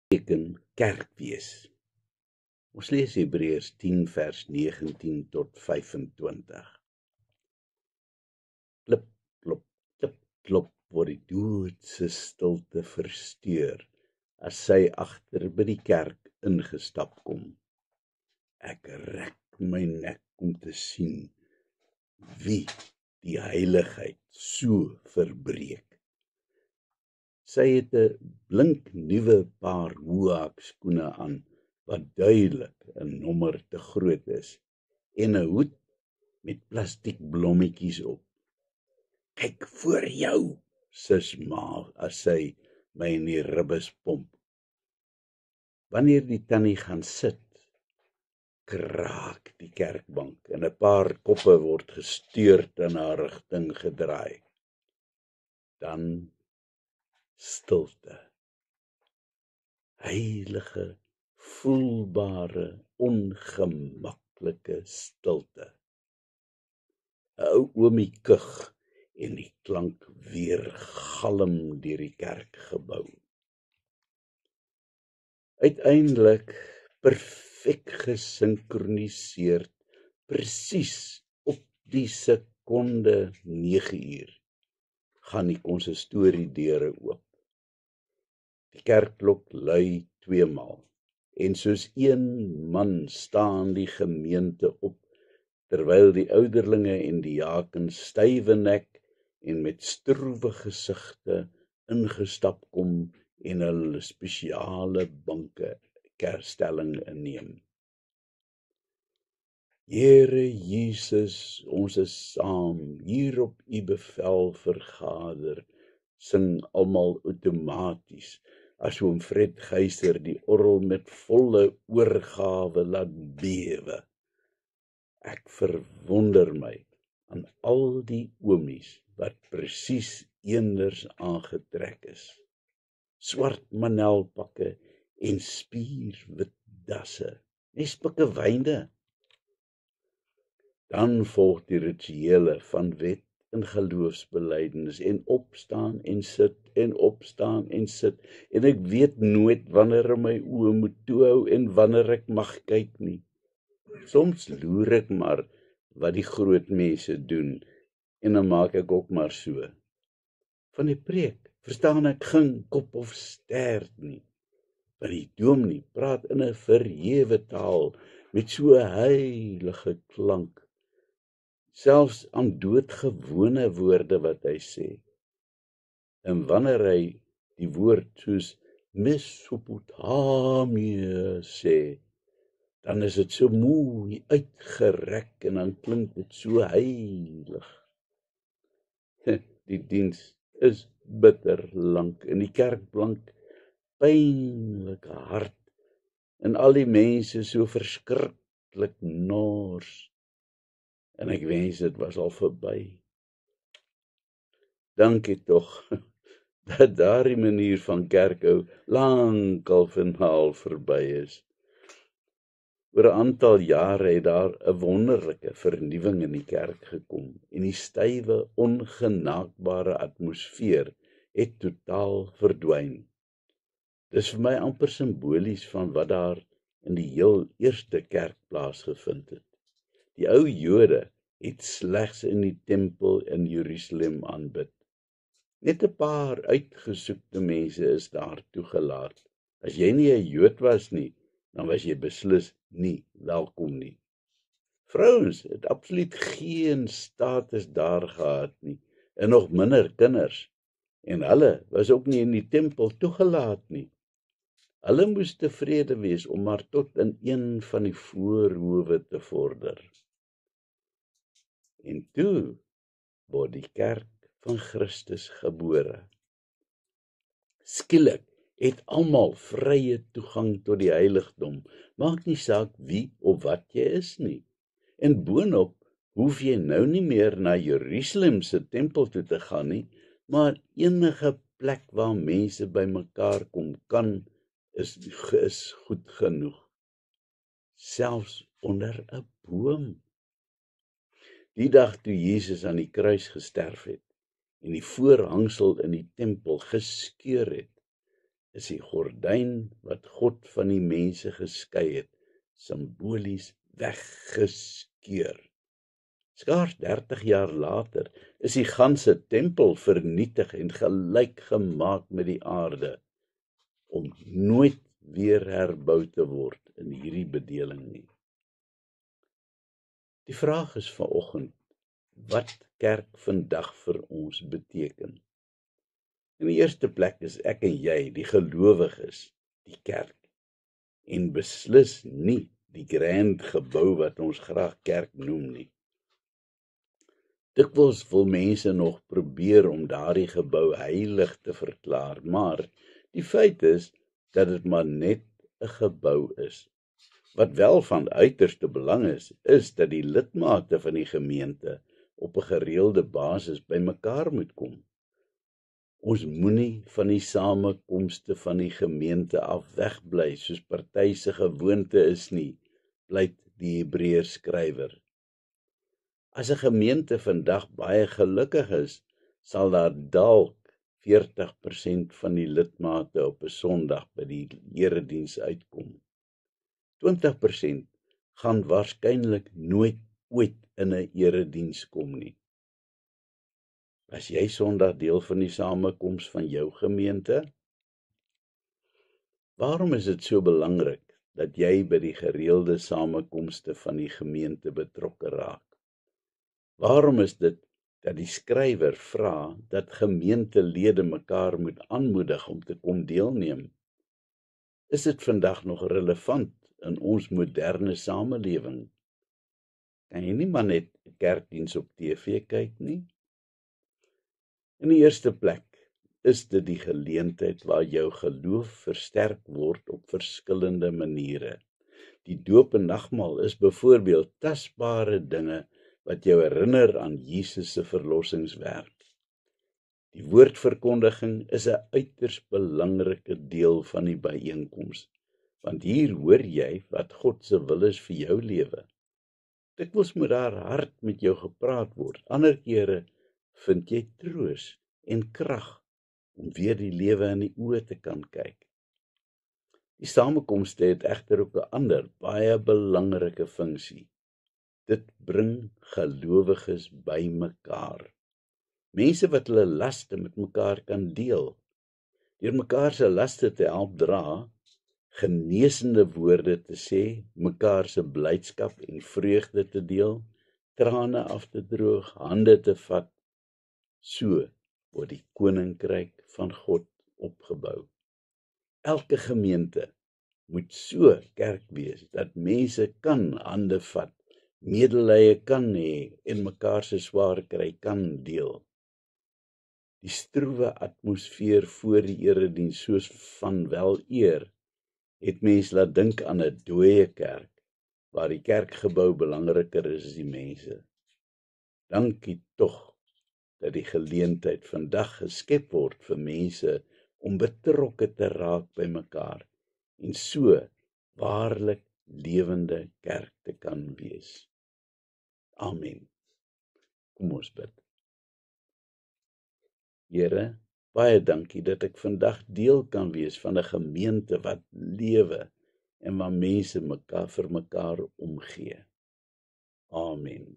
beteken kerk wees. Ons lees Hebreërs 10 vers 19 tot 25. Klip, klop, klip, klop, word die doodse stilte versteur, as sy agter by die kerk ingestap kom. Ek rek my nek om te sien, wie die heiligheid so verbreek. Sy het 'n blink nuwe paar hoëhakskoene aan, wat duidelik 'n nommer te groot is, en 'n hoed met plastiek blommetjies op. Kyk voor jou, sis ma, as sy my in die ribbes pomp. Wanneer die tannie gaan sit, kraak die kerkbank en 'n paar koppe word gestuurd in haar rigting gedraai. Dan stilte. Heilige, voelbare, ongemaklike stilte. 'n Ou oomie kug en die klank weer galm deur die kerkgebou. Uiteindelik perfek gesinkroniseerd, presies op die sekonde 9:00 gaan die konsistoriedeure oop. Die kerkklok lui 2 maal en soos een man staan die gemeente op, terwyl die ouderlinge en die jakens stywe nek en met stroewe gesigte ingestap kom en hulle spesiale banke kerkstelling inneem. Here Jesus, ons is saam, hier op u bevel vergader, sing almal outomaties, as oom Fred Geyser die orgel met volle oorgawe laat bewe. Ek verwonder my aan al die oomies wat presies eenders aangetrek is. Swart manelpakke en spierwit dasse, nes pikkewyne. Dan volg die rituele van wet en geloofsbelijdenis en opstaan en sit en opstaan en sit, en ek weet nooit wanneer my oë moet toehou en wanneer ek mag kyk nie. Soms loer ek maar wat die groot mense doen en dan maak ek ook maar so. Van die preek verstaan ek geen kop of stert nie, want die dominee praat in 'n verhewe taal met so 'n heilige klank, selfs aan doodgewone woorde wat hy sê. En wanneer hy die woord soos Mesopotamie sê, dan is dit so mooi uitgerek en dan klink dit so heilig. Die diens is bitter lank en die kerkbank pynlik hard en al die mense so verskriklik nors. En ek wens dit was al verby. Dankie tog dat daardie manier van kerkhou lankal finaal verby is. Oor 'n aantal jare het daar 'n wonderlike vernuwing in die kerk gekom en die stywe, ongenaakbare atmosfeer het totaal verdwyn. Dis vir my amper simbolies van wat daar in die heel eerste kerk plaasgevind het. Die ou Jode het slegs in die tempel in Jerusalem aanbid. Net 'n paar uitgesoekte mense is daar toegelaat. As jy nie 'n Jood was nie, dan was jy beslis nie welkom nie. Vrouens het absoluut geen status daar gehad nie, en nog minder kinders, en hulle was ook nie in die tempel toegelaat nie. Hulle moes tevrede wees om maar tot in een van die voorhowe te vorder. En toe word die kerk van Christus gebore. Skielik het almal vrye toegang tot die heiligdom, maak nie saak wie of wat jy is nie. En boonop hoef jy nou nie meer na Jerusalem se tempel toe te gaan nie, maar enige plek waar mense bymekaar kom kan, is goed genoeg. Selfs onder 'n boom. Die dag toe Jesus aan die kruis gesterf het en die voorhangsel in die tempel geskeur het, is die gordyn wat God van die mense geskei het, simbolies weggeskeur. Skaars 30 jaar later is die ganse tempel vernietig en gelyk gemaak met die aarde, om nooit weer herbou te word in hierdie bedeling nie. Die vraag is vanoggend, wat kerk vandag vir ons beteken? In die eerste plek is ek en jy, die gelowiges, die kerk, en beslis nie die grand gebou wat ons graag kerk noem nie. Dikwels wil mense nog probeer om daardie gebou heilig te verklaar, maar die feit is dat dit maar net 'n gebou is. Wat wel van uiterste belang is dat die lidmate van die gemeente op 'n gereelde basis bymekaar moet kom. Ons moenie van die samekomste van die gemeente af wegbly, soos party se gewoonte is nie, pleit die Hebreërs skrywer. As 'n gemeente vandag baie gelukkig is, sal daar dalk 40% van die lidmate op 'n Sondag by die erediens uitkom. 20% gaan waarskynlik nooit ooit in 'n erediens kom nie. Was jy Sondag deel van die samekoms van jou gemeente? Waarom is dit so belangrik dat jy by die gereelde samekomste van die gemeente betrokke raak? Waarom is dit dat die skrywer vra dat gemeentelede mekaar moet aanmoedig om te kom deelneem? Is dit vandag nog relevant in ons moderne samelewing? Kan jy nie maar net 'n kerkdiens op TV kyk nie? In die eerste plek is dit die geleentheid waar jou geloof versterk word op verskillende maniere. Die doop en nagmaal is byvoorbeeld tasbare dinge wat jou herinner aan Jesus se verlossingswerk. Die woordverkondiging is 'n uiters belangrike deel van die byeenkoms, want hier hoor jy wat God se wil is vir jou lewe. Dikwels moet daar hard met jou gepraat word, ander kere vind jy troos en krag om weer die lewe in die oë te kan kyk. Die samekomste het egter ook 'n ander, baie belangrike funksie. Dit bring gelowiges bymekaar. Mense wat hulle laste met mekaar kan deel. Deur mekaar se laste te help dra, genesende woorde te sê, mekaar se blydskap en vreugde te deel, trane af te droog, hande te vat, so word die koninkryk van God opgebou. Elke gemeente moet so kerk wees dat mense kan hande vat, medelee kan hê en mekaar se swaar kry kan deel. Die stroewe atmosfeer voor die erediens soos van wel eer het mens laat dink aan 'n dooie kerk, waar die kerkgebou belangriker is as die mense. Dankie tog dat die geleentheid vandag geskep word vir mense om betrokke te raak by mekaar en so waarlik lewende kerk te kan wees. Amen. Kom ons bid. Here, baie dankie dat ek vandag deel kan wees van 'n gemeente wat lewe en waar mense mekaar vir mekaar omgee. Amen.